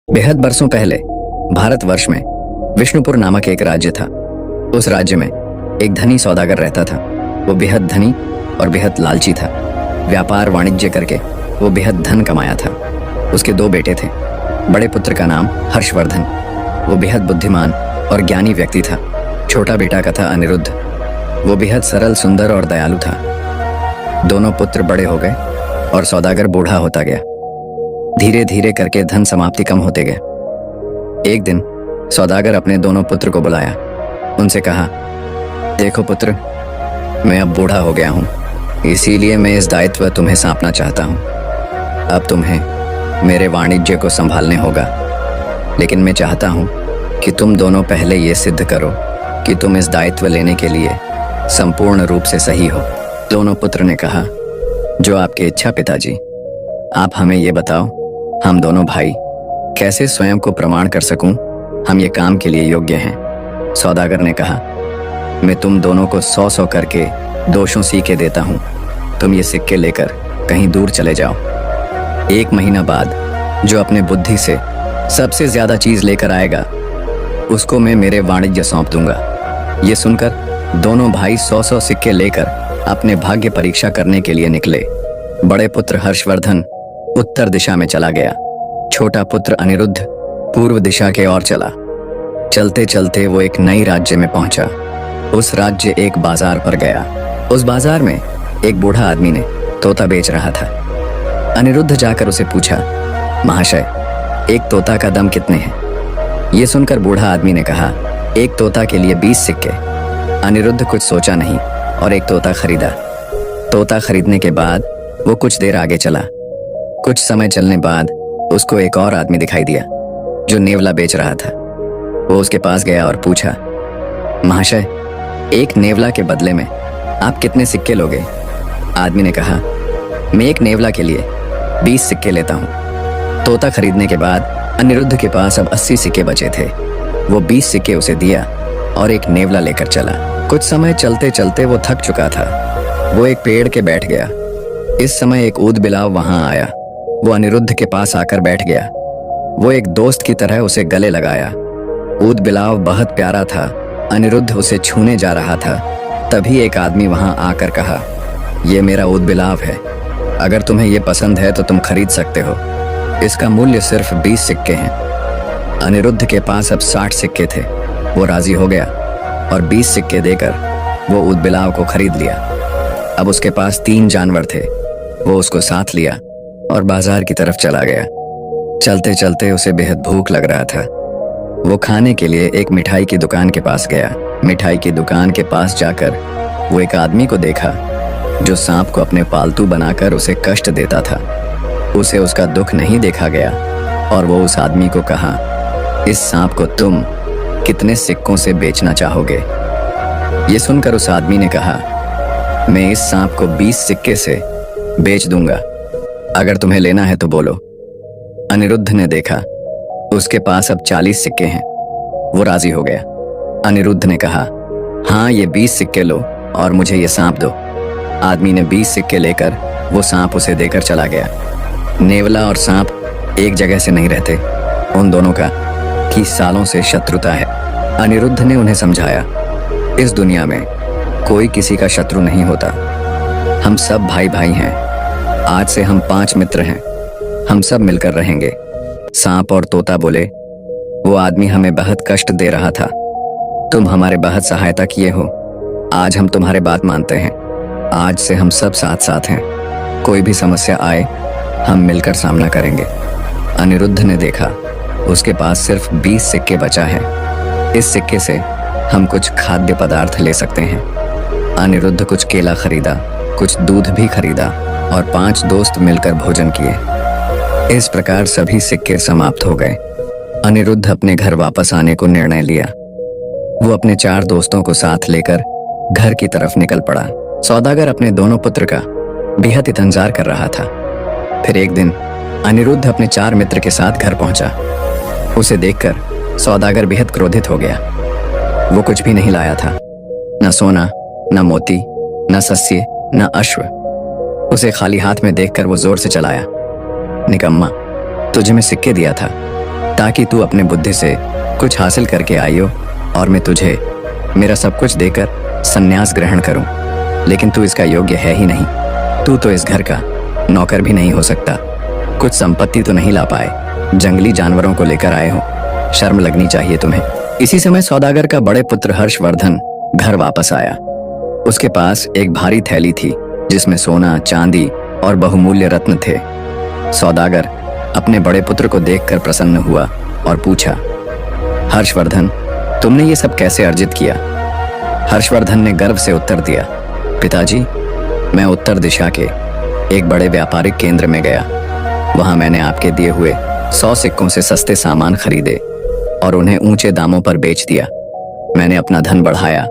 बेहद बरसों पहले भारतवर्ष में विष्णुपुर नामक एक राज्य था। उस राज्य में एक धनी सौदागर रहता था। वो बेहद धनी और बेहद लालची था। व्यापार वाणिज्य करके वो बेहद धन कमाया था। उसके दो बेटे थे। बड़े पुत्र का नाम हर्षवर्धन। वो बेहद बुद्धिमान और ज्ञानी व्यक्ति था। छोटा बेटा का था अनिरुद्ध। वो बेहद सरल, सुंदर और दयालु था। दोनों पुत्र बड़े हो गए और सौदागर बूढ़ा होता गया। धीरे धीरे करके धन समाप्ति कम होते गए। एक दिन सौदागर अपने दोनों पुत्र को बुलाया। उनसे कहा, देखो पुत्र, मैं अब बूढ़ा हो गया हूँ, इसीलिए मैं इस दायित्व तुम्हें सौंपना चाहता हूँ। अब तुम्हें मेरे वाणिज्य को संभालने होगा, लेकिन मैं चाहता हूँ कि तुम दोनों पहले ये सिद्ध करो कि तुम इस दायित्व लेने के लिए संपूर्ण रूप से सही हो। दोनों पुत्र ने कहा, जो आपकी इच्छा पिताजी। आप हमें ये बताओ, हम दोनों भाई कैसे स्वयं को प्रमाण कर सकूं हम ये काम के लिए योग्य हैं। सौदागर ने कहा, मैं तुम दोनों को 100 करके दोषों सीखे देता हूं। तुम ये सिक्के लेकर कहीं दूर चले जाओ। 1 महीना बाद जो अपने बुद्धि से सबसे ज्यादा चीज लेकर आएगा उसको मैं मेरे वाणिज्य सौंप दूंगा। ये सुनकर दोनों भाई 100 सिक्के लेकर अपने भाग्य परीक्षा करने के लिए निकले। बड़े पुत्र हर्षवर्धन उत्तर दिशा में चला गया। छोटा पुत्र अनिरुद्ध पूर्व दिशा के ओर चला। चलते चलते वो एक नई राज्य में पहुंचा। उस राज्य एक बाजार पर गया। उस बाजार में एक बूढ़ा आदमी ने तोता बेच रहा था। अनिरुद्ध जाकर उसे पूछा, महाशय, एक तोता का दाम कितने हैं? ये सुनकर बूढ़ा आदमी ने कहा, एक तोता के लिए 20 सिक्के। अनिरुद्ध कुछ सोचा नहीं और एक तोता खरीदा। तोता खरीदने के बाद वो कुछ देर आगे चला। कुछ समय चलने बाद उसको एक और आदमी दिखाई दिया जो नेवला बेच रहा था। वो उसके पास गया और पूछा, महाशय, एक नेवला के बदले में आप कितने सिक्के लोगे? आदमी ने कहा, मैं एक नेवला के लिए 20 सिक्के लेता हूँ। तोता खरीदने के बाद अनिरुद्ध के पास अब 80 सिक्के बचे थे। वो 20 सिक्के उसे दिया और एक नेवला लेकर चला। कुछ समय चलते चलते वो थक चुका था। वो एक पेड़ के बैठ गया। इस समय एक ऊद बिलाव वहां आया। वो अनिरुद्ध के पास आकर बैठ गया। वो एक दोस्त की तरह उसे गले लगाया। ऊद बिलाव बहुत प्यारा था। अनिरुद्ध उसे छूने जा रहा था, तभी एक आदमी वहां आकर कहा, ये मेरा ऊद बिलाव है, अगर तुम्हें ये पसंद है तो तुम खरीद सकते हो। इसका मूल्य सिर्फ 20 सिक्के हैं। अनिरुद्ध के पास अब 60 सिक्के थे। वो राजी हो गया और 20 सिक्के देकर वो ऊद बिलाव को खरीद लिया। अब उसके पास 3 जानवर थे। वो उसको साथ लिया और बाजार की तरफ चला गया। चलते चलते उसे बेहद भूख लग रहा था। वो खाने के लिए एक मिठाई की दुकान के पास गया। मिठाई की दुकान के पास जाकर वो एक आदमी को देखा जो सांप को अपने पालतू बनाकर उसे कष्ट देता था। उसे उसका दुख नहीं देखा गया और वो उस आदमी को कहा, इस सांप को तुम कितने सिक्कों से बेचना चाहोगे? ये सुनकर उस आदमी ने कहा, मैं इस सांप को 20 सिक्के से बेच दूंगा, अगर तुम्हें लेना है तो बोलो। अनिरुद्ध ने देखा उसके पास अब 40 सिक्के हैं। वो राजी हो गया। अनिरुद्ध ने कहा, हाँ, ये 20 सिक्के लो और मुझे ये सांप दो। आदमी ने 20 सिक्के लेकर वो सांप उसे देकर चला गया। नेवला और सांप एक जगह से नहीं रहते। उन दोनों का की सालों से शत्रुता है। अनिरुद्ध ने उन्हें समझाया, इस दुनिया में कोई किसी का शत्रु नहीं होता। हम सब भाई भाई हैं। आज से हम 5 मित्र हैं। हम सब मिलकर रहेंगे। सांप और तोता बोले, वो आदमी हमें बहुत कष्ट दे रहा था। तुम हमारे बहुत सहायता किए हो। आज हम तुम्हारे बात मानते हैं। आज से हम सब साथ साथ हैं। कोई भी समस्या आए हम मिलकर सामना करेंगे। अनिरुद्ध ने देखा उसके पास सिर्फ 20 सिक्के बचा है। इस सिक्के से हम कुछ खाद्य पदार्थ ले सकते हैं। अनिरुद्ध कुछ केला खरीदा, कुछ दूध भी खरीदा और 5 दोस्त मिलकर भोजन किए। इस प्रकार सभी सिक्के समाप्त हो गए। अनिरुद्ध अपने घर वापस आने को निर्णय लिया। वो अपने 4 दोस्तों को साथ लेकर घर की तरफ निकल पड़ा। सौदागर अपने दोनों पुत्र का बेहद इंतजार कर रहा था। फिर एक दिन अनिरुद्ध अपने 4 मित्र के साथ घर पहुंचा। उसे देखकर सौदागर बेहद क्रोधित हो गया। वो कुछ भी नहीं लाया था, न सोना, न मोती, न सस्य, न अश्व। उसे खाली हाथ में देखकर वो जोर से चलाया, निकम्मा, तुझे मैं सिक्के दिया था, ताकि तू अपने बुद्धि से कुछ हासिल करके आई हो और मैं तुझे मेरा सब कुछ देकर संन्यास ग्रहण करूं। लेकिन तू इसका योग्य है ही नहीं। तू तो इस घर का नौकर भी नहीं हो सकता। कुछ संपत्ति तो नहीं ला पाए, जंगली जानवरों को लेकर आए हो। शर्म लगनी चाहिए तुम्हें। इसी समय सौदागर का बड़े पुत्र हर्षवर्धन घर वापस आया। उसके पास एक भारी थैली थी जिसमें सोना, चांदी और बहुमूल्य रत्न थे। सौदागर अपने बड़े पुत्र को देखकर प्रसन्न हुआ और पूछा, हर्षवर्धन, तुमने ये सब कैसे अर्जित किया? हर्षवर्धन ने गर्व से उत्तर दिया, पिताजी, मैं उत्तर दिशा के एक बड़े व्यापारिक केंद्र में गया। वहां मैंने आपके दिए हुए 100 सिक्कों से सस्ते सामान खरीदे और उन्हें ऊंचे दामों पर बेच दिया। मैंने अपना धन बढ़ाया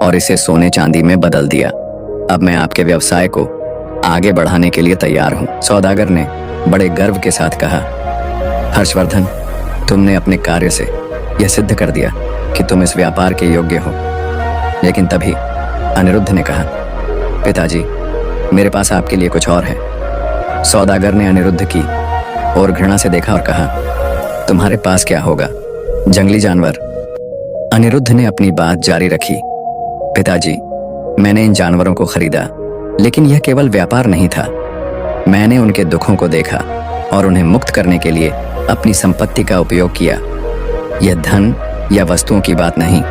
और इसे सोने चांदी में बदल दिया। अब मैं आपके व्यवसाय को आगे बढ़ाने के लिए तैयार हूं। सौदागर ने बड़े गर्व के साथ कहा, हर्षवर्धन, तुमने अपने कार्य से यह सिद्ध कर दिया कि तुम इस व्यापार के योग्य हो। लेकिन तभी अनिरुद्ध ने कहा, पिताजी, मेरे पास आपके लिए कुछ और है। सौदागर ने अनिरुद्ध की और घृणा से देखा और कहा, तुम्हारे पास क्या होगा, जंगली जानवर? अनिरुद्ध ने अपनी बात जारी रखी, पिताजी, मैंने इन जानवरों को खरीदा, लेकिन यह केवल व्यापार नहीं था। मैंने उनके दुखों को देखा और उन्हें मुक्त करने के लिए अपनी संपत्ति का उपयोग किया। यह धन या वस्तुओं की बात नहीं,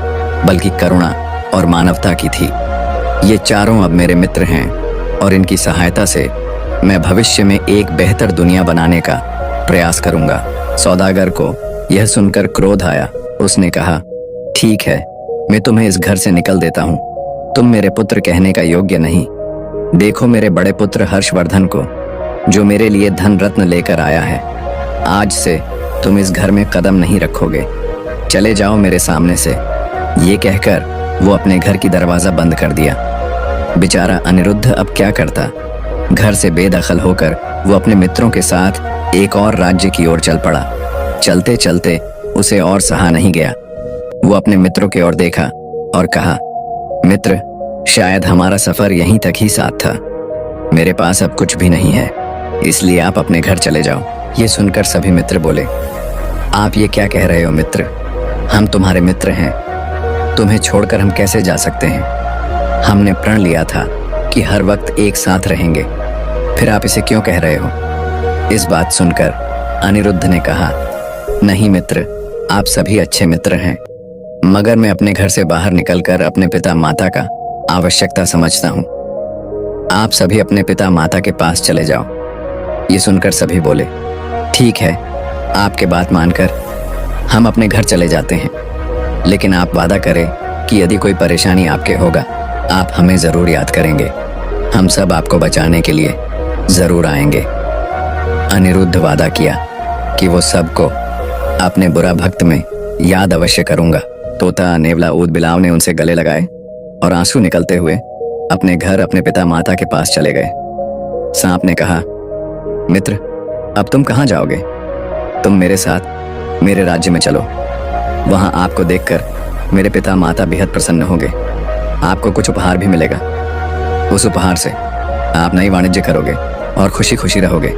बल्कि करुणा और मानवता की थी। ये चारों अब मेरे मित्र हैं और इनकी सहायता से मैं भविष्य में एक बेहतर दुनिया बनाने का प्रयास करूंगा। सौदागर को यह सुनकर क्रोध आया। उसने कहा, ठीक है, मैं तुम्हें इस घर से निकल देता हूं। तुम मेरे पुत्र कहने का योग्य नहीं। देखो मेरे बड़े पुत्र हर्षवर्धन को, जो मेरे लिए धन रत्न लेकर आया है। आज से तुम इस घर में कदम नहीं रखोगे। चले जाओ मेरे सामने से। ये कहकर वो अपने घर की दरवाजा बंद कर दिया। बेचारा अनिरुद्ध अब क्या करता। घर से बेदखल होकर वो अपने मित्रों के साथ एक और राज्य की ओर चल पड़ा। चलते चलते उसे और सहा नहीं गया। वो अपने मित्रों की ओर देखा और कहा, मित्र, शायद हमारा सफर यहीं तक ही साथ था। मेरे पास अब कुछ भी नहीं है, इसलिए आप अपने घर चले जाओ। ये सुनकर सभी मित्र बोले, आप ये क्या कह रहे हो मित्र? हम तुम्हारे मित्र हैं, तुम्हें छोड़कर हम कैसे जा सकते हैं? हमने प्रण लिया था कि हर वक्त एक साथ रहेंगे, फिर आप इसे क्यों कह रहे हो? इस बात सुनकर अनिरुद्ध ने कहा, नहीं मित्र, आप सभी अच्छे मित्र हैं, मगर मैं अपने घर से बाहर निकलकर अपने पिता माता का आवश्यकता समझता हूँ। आप सभी अपने पिता माता के पास चले जाओ। ये सुनकर सभी बोले, ठीक है, आपके बात मानकर हम अपने घर चले जाते हैं, लेकिन आप वादा करें कि यदि कोई परेशानी आपके होगा, आप हमें जरूर याद करेंगे। हम सब आपको बचाने के लिए जरूर आएंगे। अनिरुद्ध वादा किया कि वो सबको अपने बुरा भक्त में याद अवश्य करूंगा। तोता, नेवला, ऊद बिलाव ने उनसे गले लगाए और आंसू निकलते हुए अपने घर अपने पिता माता के पास चले गए। सांप ने कहा, मित्र, अब तुम कहाँ जाओगे? तुम मेरे साथ मेरे राज्य में चलो। वहां आपको देखकर मेरे पिता माता बेहद प्रसन्न होंगे। आपको कुछ उपहार भी मिलेगा। उस उपहार से आप नई वाणिज्य करोगे और खुशी खुशी रहोगे।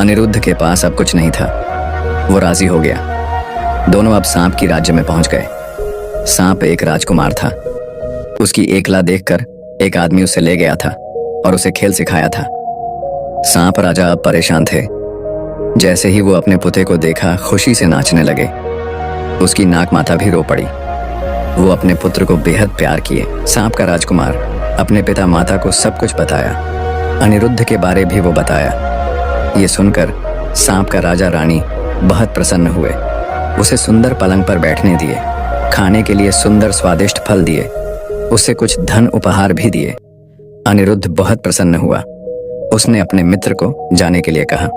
अनिरुद्ध के पास अब कुछ नहीं था। वो राजी हो गया। दोनों अब सांप की राज्य में पहुंच गए। सांप एक राजकुमार था। उसकी एकला देखकर एक आदमी उसे ले गया था और उसे खेल सिखाया था। सांप राजा अब परेशान थे। जैसे ही वो अपने पुते को देखा, खुशी से नाचने लगे। उसकी नाक माता भी रो पड़ी। वो अपने पुत्र को बेहद प्यार किए। सांप का राजकुमार अपने पिता माता को सब कुछ बताया। अनिरुद्ध के बारे भी वो बताया। ये सुनकर सांप का राजा रानी बहुत प्रसन्न हुए। उसे सुंदर पलंग पर बैठने दिए, खाने के लिए सुंदर स्वादिष्ट फल दिए, उसे कुछ धन उपहार भी दिए। अनिरुद्ध बहुत प्रसन्न हुआ। उसने अपने मित्र को जाने के लिए कहा।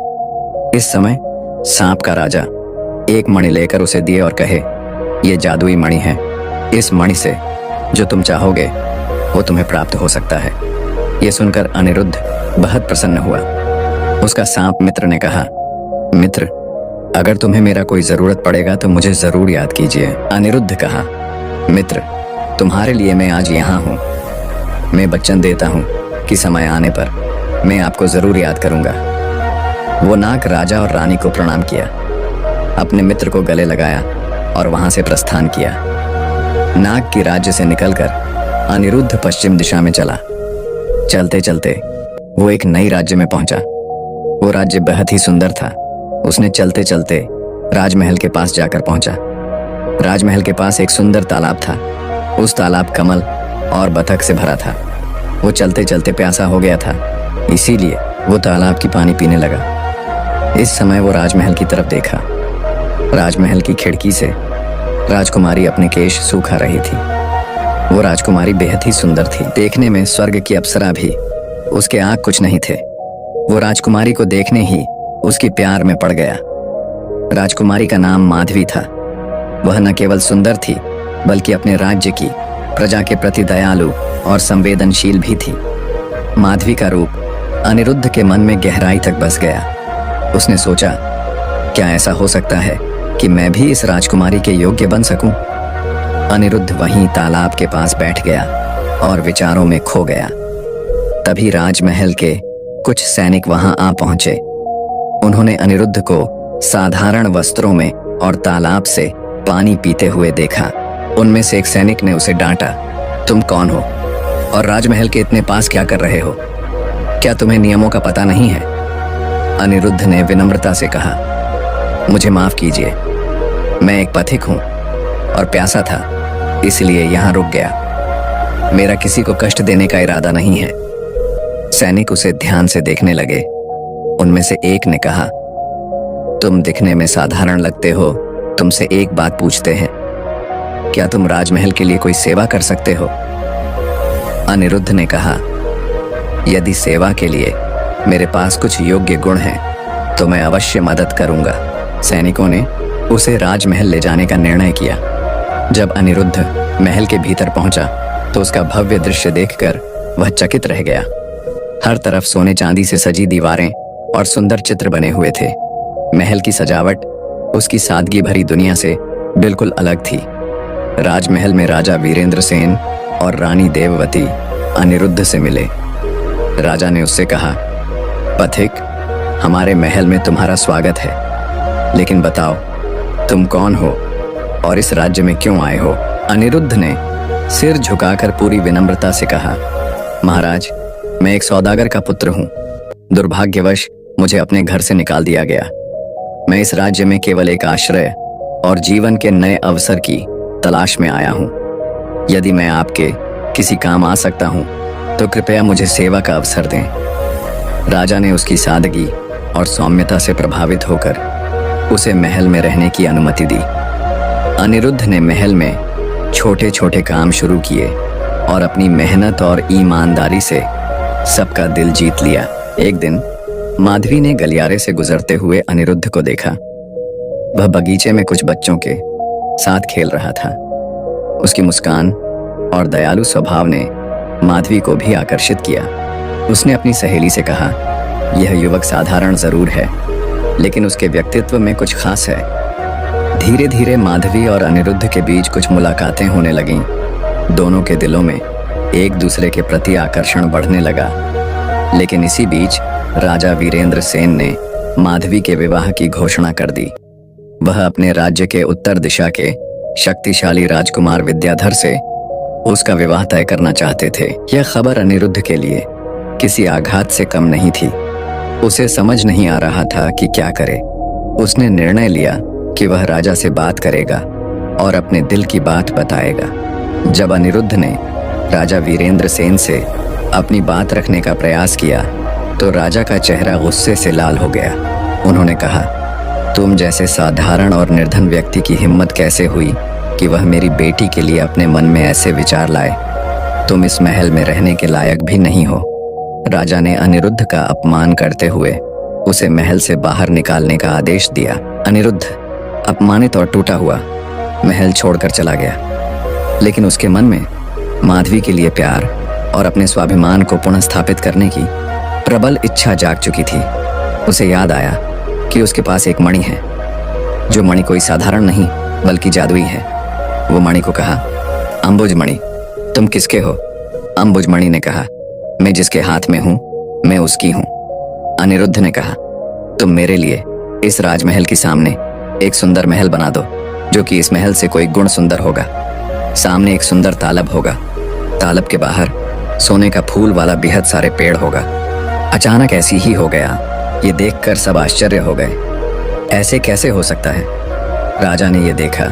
इस समय सांप का राजा एक मणि लेकर उसे दिए और कहे, ये जादुई मणि है। इस मणि से जो तुम चाहोगे वो तुम्हें प्राप्त हो सकता है। ये सुनकर अनिरुद्ध बहुत प्रसन्न हुआ। उसका सांप मित्र ने कहा, मित्र, अगर तुम्हें मेरा कोई जरूरत पड़ेगा तो मुझे जरूर याद कीजिए। अनिरुद्ध कहा, मित्र, तुम्हारे लिए मैं आज यहाँ हूँ। मैं वचन देता हूँ कि समय आने पर मैं आपको जरूर याद करूंगा। वो नाग राजा और रानी को प्रणाम किया। अपने मित्र को गले लगाया और वहां से प्रस्थान किया। नाग की राज्य से निकलकर अनिरुद्ध पश्चिम दिशा में चला। चलते चलते वो एक नई राज्य में पहुंचा। वो राज्य बेहद ही सुंदर था। उसने चलते चलते राजमहल के पास जाकर पहुंचा। राजमहल के पास एक सुंदर तालाब था। उस तालाब कमल और बतख से भरा था। वो चलते चलते प्यासा हो गया था, इसीलिए वो तालाब की पानी पीने लगा। इस समय वो राजमहल की तरफ देखा। राजमहल की खिड़की से राजकुमारी अपने केश सूखा रही थी। वो राजकुमारी बेहद ही सुंदर थी, देखने में स्वर्ग की अप्सरा भी। उसके आँख कुछ नहीं थे। वो राजकुमारी को देखने ही उसकी प्यार में पड़ गया। राजकुमारी का नाम माधवी था। वह न केवल सुंदर थी बल्कि अपने राज्य की प्रजा के प्रति दयालु और संवेदनशील भी थी। माधवी का रूप अनिरुद्ध के मन में गहराई तक बस गया। उसने सोचा, क्या ऐसा हो सकता है कि मैं भी इस राजकुमारी के योग्य बन सकूं? अनिरुद्ध वहीं तालाब के पास बैठ गया और विचारों में खो गया। तभी राजमहल के कुछ सैनिक वहां आ पहुंचे। उन्होंने अनिरुद्ध को साधारण वस्त्रों में और तालाब से पानी पीते हुए देखा। उनमें से एक सैनिक ने उसे डांटा, तुम कौन हो और राजमहल के इतने पास क्या कर रहे हो? क्या तुम्हें नियमों का पता नहीं है? अनिरुद्ध ने विनम्रता से कहा, मुझे माफ कीजिए, मैं एक पथिक हूं और प्यासा था, इसलिए यहां रुक गया। मेरा किसी को कष्ट देने का इरादा नहीं है। सैनिक उसे ध्यान से देखने लगे। उनमें से एक ने कहा, तुम दिखने में साधारण लगते हो, तुमसे एक बात पूछते हैं, क्या तुम राजमहल के लिए कोई सेवा कर सकते हो? अनिरुद्ध ने कहा, यदि सेवा के लिए मेरे पास कुछ योग्य गुण हैं तो मैं अवश्य मदद करूंगा। सैनिकों ने उसे राजमहल ले जाने का निर्णय किया। जब अनिरुद्ध महल के भीतर पहुंचा तो उसका भव्य दृश्य देखकर वह चकित रह गया। हर तरफ सोने चांदी से सजी दीवारें और सुंदर चित्र बने हुए थे। महल की सजावट उसकी सादगी भरी दुनिया से बिल्कुल अलग थी। राजमहल में राजा वीरेंद्र सेन और रानी देववती अनिरुद्ध से मिले। राजा ने उससे कहा, पथिक, हमारे महल में तुम्हारा स्वागत है, लेकिन बताओ तुम कौन हो और इस राज्य में क्यों आए हो? अनिरुद्ध ने सिर झुकाकर पूरी विनम्रता से कहा, महाराज, मैं एक सौदागर का पुत्र हूँ। दुर्भाग्यवश मुझे अपने घर से निकाल दिया गया। मैं इस राज्य में केवल एक आश्रय और जीवन के नए अवसर की तलाश में आया हूँ। यदि मैं आपके किसी काम आ सकता हूँ तो कृपया मुझे सेवा का अवसर दें। राजा ने उसकी सादगी और सौम्यता से प्रभावित होकर उसे महल में रहने की अनुमति दी। अनिरुद्ध ने महल में छोटे छोटे काम शुरू किए और अपनी मेहनत और ईमानदारी से सबका दिल जीत लिया। एक दिन माधवी ने गलियारे से गुजरते हुए अनिरुद्ध को देखा। वह बगीचे में कुछ बच्चों के साथ खेल रहा था। उसकी मुस्कान और दयालु स्वभाव ने माधवी को भी आकर्षित किया। उसने अपनी सहेली से कहा, यह युवक साधारण जरूर है, लेकिन उसके व्यक्तित्व में कुछ खास है। धीरे धीरे माधवी और अनिरुद्ध के बीच कुछ मुलाकातें होने लगीं। दोनों के दिलों में एक दूसरे के प्रति आकर्षण बढ़ने लगा। लेकिन इसी बीच राजा वीरेंद्र सेन ने माधवी के विवाह की घोषणा कर दी। वह अपने राज्य के उत्तर दिशा के शक्तिशाली राजकुमार विद्याधर से उसका विवाह तय करना चाहते थे। यह खबर अनिरुद्ध के लिए किसी आघात से कम नहीं थी। उसे समझ नहीं आ रहा था कि क्या करे। उसने निर्णय लिया कि वह राजा से बात करेगा और अपने दिल की बात बताएगा। जब अनिरुद्ध ने राजा वीरेंद्र सेन से अपनी बात रखने का प्रयास किया तो राजा का चेहरा गुस्से से लाल हो गया। उन्होंने कहा, तुम जैसे साधारण और निर्धन व्यक्ति की हिम्मत कैसे हुई कि वह मेरी बेटी के लिए अपने मन में ऐसे विचार लाए? तुम इस महल में रहने के लायक भी नहीं हो। राजा ने अनिरुद्ध का अपमान करते हुए उसे महल से बाहर निकालने का आदेश दिया। अनिरुद्ध अपमानित और टूटा हुआ महल छोड़कर चला गया। लेकिन उसके मन में माधवी के लिए प्यार और अपने स्वाभिमान को पुनः स्थापित करने की प्रबल इच्छा जाग चुकी थी। उसे याद आया कि उसके पास एक मणि है, जो मणि कोई साधारण नहीं बल्कि जादुई है। वो मणि को कहा, अंबुज मणि, तुम किसके हो? अंबुज मणि ने कहा, मैं जिसके हाथ में हूं मैं उसकी हूं। अनिरुद्ध ने कहा, तुम मेरे लिए इस राजमहल के सामने एक सुंदर महल बना दो, जो कि इस महल से कोई गुण सुंदर होगा। सामने एक सुंदर तालाब होगा। तालाब के बाहर सोने का फूल वाला बेहद सारे पेड़ होगा। अचानक ऐसी ही हो गया। ये देखकर सब आश्चर्य हो गए। ऐसे कैसे हो सकता है? राजा ने ये देखा।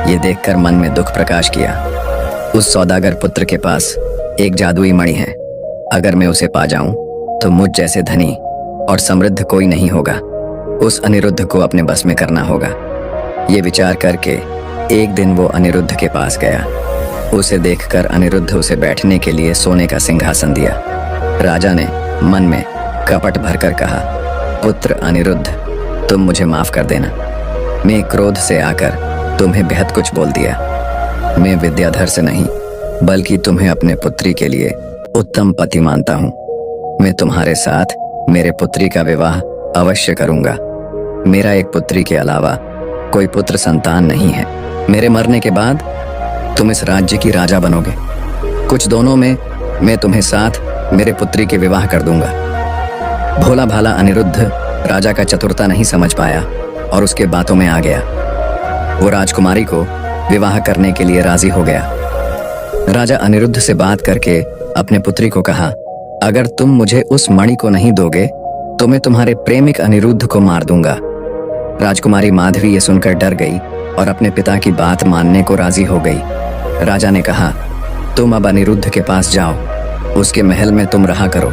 ये देखकर मन में दुख प्रकाश किया। उस सौदागर पुत्र के पास एक जादुई मणि है। अगर मैं उसे पा जाऊं तो मुझ जैसे धनी और समृद्ध कोई नहीं होगा। उस अनिरुद्ध को अपने बस में करना होगा। ये विचार करके एक दिन वो अनिरुद्ध के पास गया। उसे देखकर अनिरुद्ध उसे बैठने के लिए सोने का सिंहासन दिया। राजा ने मन में कपट भरकर कहा, पुत्र अनिरुद्ध, तुम मुझे माफ कर देना। मैं क्रोध से आकर तुम्हें बेहद कुछ बोल दिया। मैं विद्याधर से नहीं, बल्कि तुम्हें अपने पुत्री के लिए उत्तम पति मानता हूँ। मैं तुम्हारे साथ मेरे पुत्री का विवाह अवश्य करूंगा। मेरा एक पुत्री के अलावा कोई पुत्र संतान नहीं है। मेरे मरने के बाद तुम इस राज्य की राजा बनोगे। कुछ दोनों में मैं तुम्हें साथ मेरे पुत्री के विवाह कर दूंगा। भोला भाला अनिरुद्ध राजा का चतुरता नहीं समझ पाया और उसके बातों में आ गया। वो राजकुमारी को विवाह करने के लिए राजी हो गया। राजा अनिरुद्ध से बात करके अपने पुत्री को कहा, अगर तुम मुझे उस मणि को नहीं दोगे तो मैं तुम्हारे प्रेमिक अनिरुद्ध को मार दूंगा। राजकुमारी माधवी ये सुनकर डर गई और अपने पिता की बात मानने को राजी हो गई। राजा ने कहा, तुम अब अनिरुद्ध के पास जाओ, उसके महल में तुम रहा करो।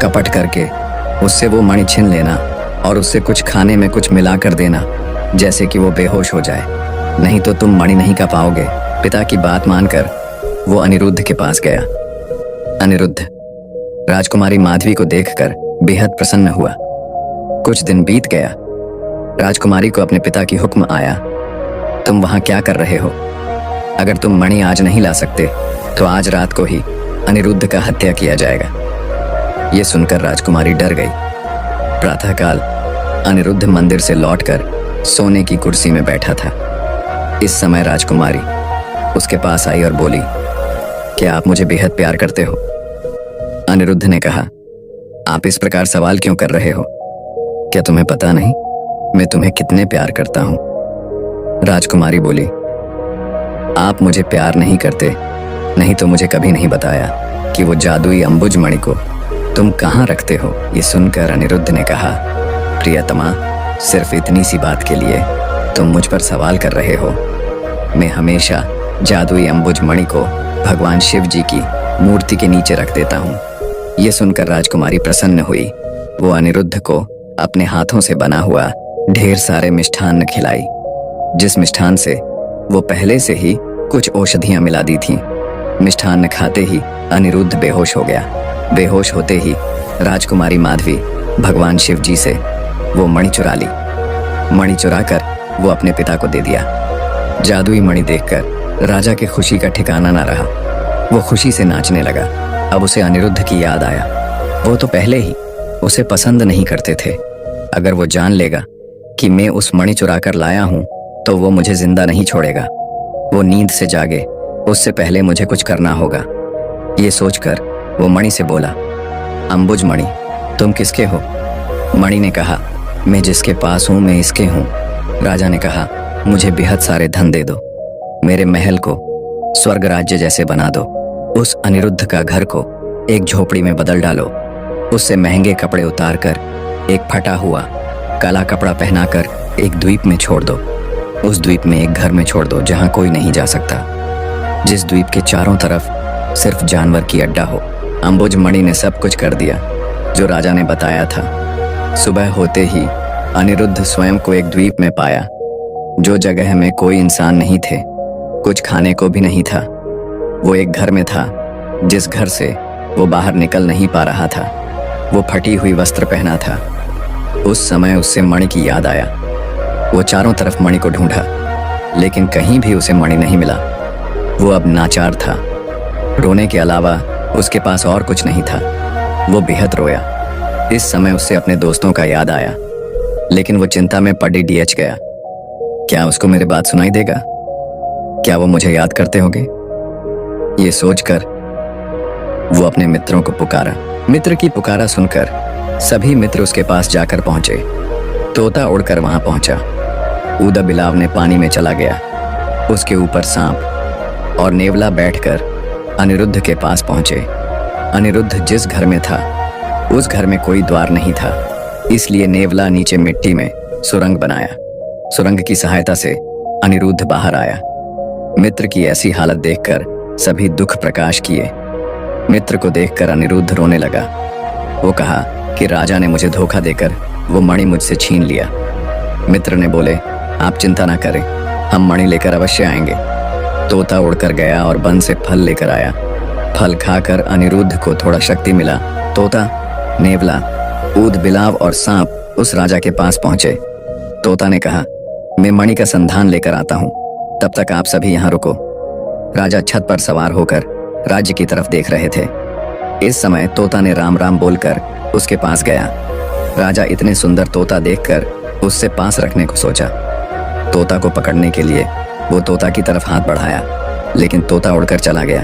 कपट करके उससे वो मणि छीन लेना और उससे कुछ खाने में कुछ मिला कर देना, जैसे कि वो बेहोश हो जाए, नहीं तो तुम मणि नहीं का पाओगे। पिता की बात मानकर वो अनिरुद्ध के पास गया। अनिरुद्ध राजकुमारी माधवी को देखकर बेहद प्रसन्न हुआ। कुछ दिन बीत गया। राजकुमारी को अपने पिता की हुक्म आया, तुम वहां क्या कर रहे हो? अगर तुम मणि आज नहीं ला सकते तो आज रात को ही अनिरुद्ध का हत्या किया जाएगा। ये सुनकर राजकुमारी डर गई। प्रातःकाल अनिरुद्ध मंदिर से लौटकर सोने की कुर्सी में बैठा था। इस समय राजकुमारी उसके पास आई और बोली, क्या आप मुझे बेहद प्यार करते हो? अनिरुद्ध ने कहा, आप इस प्रकार सवाल क्यों कर रहे हो? क्या तुम्हें पता नहीं मैं तुम्हें कितने प्यार करता हूं? राजकुमारी बोली, आप मुझे प्यार नहीं करते, नहीं तो मुझे कभी नहीं बताया कि वो जादुई अंबुज मणि को तुम कहाँ रखते हो। ये सुनकर अनिरुद्ध ने कहा, प्रियतमा, सिर्फ इतनी सी बात के लिए तुम मुझ पर सवाल कर रहे हो। मैं हमेशा जादुई अंबुज मणि को भगवान शिव जी की मूर्ति के नीचे रख देता हूँ। ये सुनकर राजकुमारी प्रसन्न हुई। वो अनिरुद्ध को अपने हाथों से बना हुआ ढेर सारे मिष्ठान्न खिलाई, जिस मिष्ठान से वो पहले से ही कुछ औषधियां मिला दी थीं। मिष्ठान्न खाते ही अनिरुद्ध बेहोश हो गया। बेहोश होते ही राजकुमारी माधवी भगवान शिव जी से वो मणि चुरा ली। मणि चुराकर वो अपने पिता को दे दिया। जादुई मणि देखकर राजा के खुशी का ठिकाना ना रहा। वो खुशी से नाचने लगा। अब उसे अनिरुद्ध की याद आया। वो तो पहले ही उसे पसंद नहीं करते थे। अगर वो जान लेगा कि मैं उस मणि चुरा कर लाया हूं तो वो मुझे जिंदा नहीं छोड़ेगा। वो नींद से जागे उससे पहले मुझे कुछ करना होगा। ये सोचकर वो मणि से बोला, अंबुज मणि, तुम किसके हो? मणि ने कहा, मैं जिसके पास हूं मैं इसके हूं। राजा ने कहा, मुझे बेहद सारे धन दे दो। मेरे महल को स्वर्ग राज्य जैसे बना दो। उस अनिरुद्ध का घर को एक झोपड़ी में बदल डालो। उससे महंगे कपड़े उतारकर एक फटा हुआ काला कपड़ा पहनाकर एक द्वीप में छोड़ दो। उस द्वीप में एक घर में छोड़ दो जहां कोई नहीं जा सकता, जिस द्वीप के चारों तरफ सिर्फ जानवर की अड्डा हो। अंबुज मणि ने सब कुछ कर दिया जो राजा ने बताया था। सुबह होते ही अनिरुद्ध स्वयं को एक द्वीप में पाया, जो जगह में कोई इंसान नहीं थे, कुछ खाने को भी नहीं था। वो एक घर में था जिस घर से वो बाहर निकल नहीं पा रहा था। वो फटी हुई वस्त्र पहना था। उस समय उससे मणि की याद आया। वो चारों तरफ मणि को ढूंढा, लेकिन कहीं भी उसे मणि नहीं मिला। वो अब नाचार था। रोने के अलावा उसके पास और कुछ नहीं था। वो बेहद रोया। इस समय उससे अपने दोस्तों का याद आया, लेकिन वो चिंता में पड़ी डीएच गया। क्या उसको मेरी बात सुनाई देगा? क्या वो मुझे याद करते होंगे? ये सोचकर वो अपने मित्रों को पुकारा। मित्र की पुकारा सुनकर सभी मित्र उसके पास जाकर पहुंचे। तोता उड़कर वहां पहुंचा। ऊदा बिलाव ने पानी में चला गया। उसके ऊपर सांप और नेवला बैठकर अनिरुद्ध के पास पहुंचे। अनिरुद्ध जिस घर में था उस घर में कोई द्वार नहीं था, इसलिए नेवला नीचे मिट्टी में सुरंग बनाया। सुरंग की सहायता से अनिरुद्ध बाहर आया। मित्र की ऐसी हालत देखकर सभी दुख प्रकाश किए। मित्र को देखकर अनिरुद्ध रोने लगा। वो कहा कि राजा ने मुझे धोखा देकर वो मणि मुझसे छीन लिया। मित्र ने बोले, आप चिंता ना करें, हम मणि लेकर अवश्य आएंगे। तोता उड़कर गया और वन से फल लेकर आया। फल खाकर अनिरुद्ध को थोड़ा शक्ति मिला। तोता, नेवला, ऊद बिलाव और सांप उस राजा के पास पहुंचे। तोता ने कहा, मैं मणि का संधान लेकर आता हूं, तब तक आप सभी यहाँ रुको। राजा छत पर सवार होकर राज्य की तरफ देख रहे थे। इस समय तोता ने राम राम बोलकर उसके पास गया। राजा इतने सुंदर तोता देखकर उससे पास रखने को सोचा। तोता को पकड़ने के लिए वो तोता की तरफ हाथ बढ़ाया, लेकिन तोता उड़कर चला गया।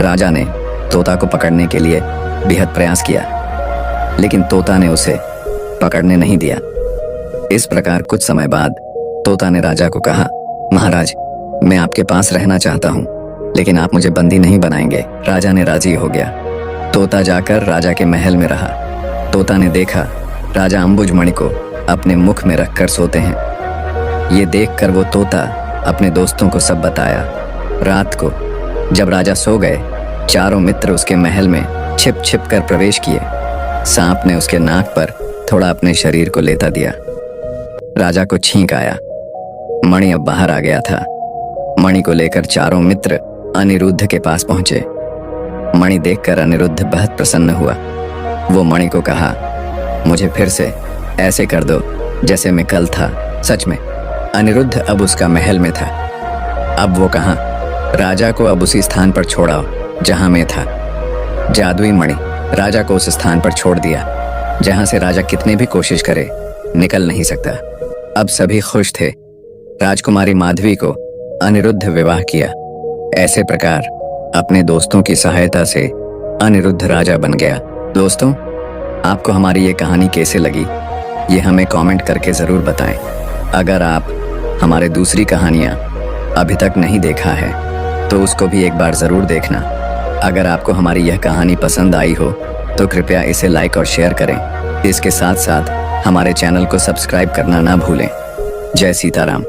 राजा ने तोता को पकड़ने के लिए बेहद प्रयास किया, लेकिन तोता ने उसे पकड़ने नहीं दिया। इस प्रकार कुछ समय बाद तोता ने राजा को कहा, महाराज, मैं आपके पास रहना चाहता हूँ, लेकिन आप मुझे बंदी नहीं बनाएंगे। राजा ने राजी हो गया। तोता जाकर राजा के महल में रहा। तोता ने देखा राजा अंबुजमणि को अपने मुख में रखकर सोते हैं। ये देखकर वो तोता अपने दोस्तों को सब बताया। रात को जब राजा सो गए, चारों मित्र उसके महल में छिप छिप कर प्रवेश किए। सांप ने उसके नाक पर थोड़ा अपने शरीर को लेता दिया। राजा को छींक आया। मणि अब बाहर आ गया था। मणि को लेकर चारों मित्र अनिरुद्ध के पास पहुंचे। मणि देखकर अनिरुद्ध बहुत प्रसन्न हुआ। वो मणि को कहा, मुझे फिर से ऐसे कर दो जैसे मैं कल था। सच में अनिरुद्ध अब उसका महल में था। अब वो कहा, राजा को अब उसी स्थान पर छोड़ाओ जहां मैं था। जादुई मणि राजा को उस स्थान पर छोड़ दिया जहां से राजा कितने भी कोशिश करे निकल नहीं सकता। अब सभी खुश थे। राजकुमारी माधवी को अनिरुद्ध विवाह किया। ऐसे प्रकार अपने दोस्तों की सहायता से अनिरुद्ध राजा बन गया। दोस्तों, आपको हमारी ये कहानी कैसे लगी, ये हमें कमेंट करके ज़रूर बताएं। अगर आप हमारे दूसरी कहानियाँ अभी तक नहीं देखा है तो उसको भी एक बार ज़रूर देखना। अगर आपको हमारी यह कहानी पसंद आई हो तो कृपया इसे लाइक और शेयर करें। इसके साथ साथ हमारे चैनल को सब्सक्राइब करना ना भूलें। जय सीताराम।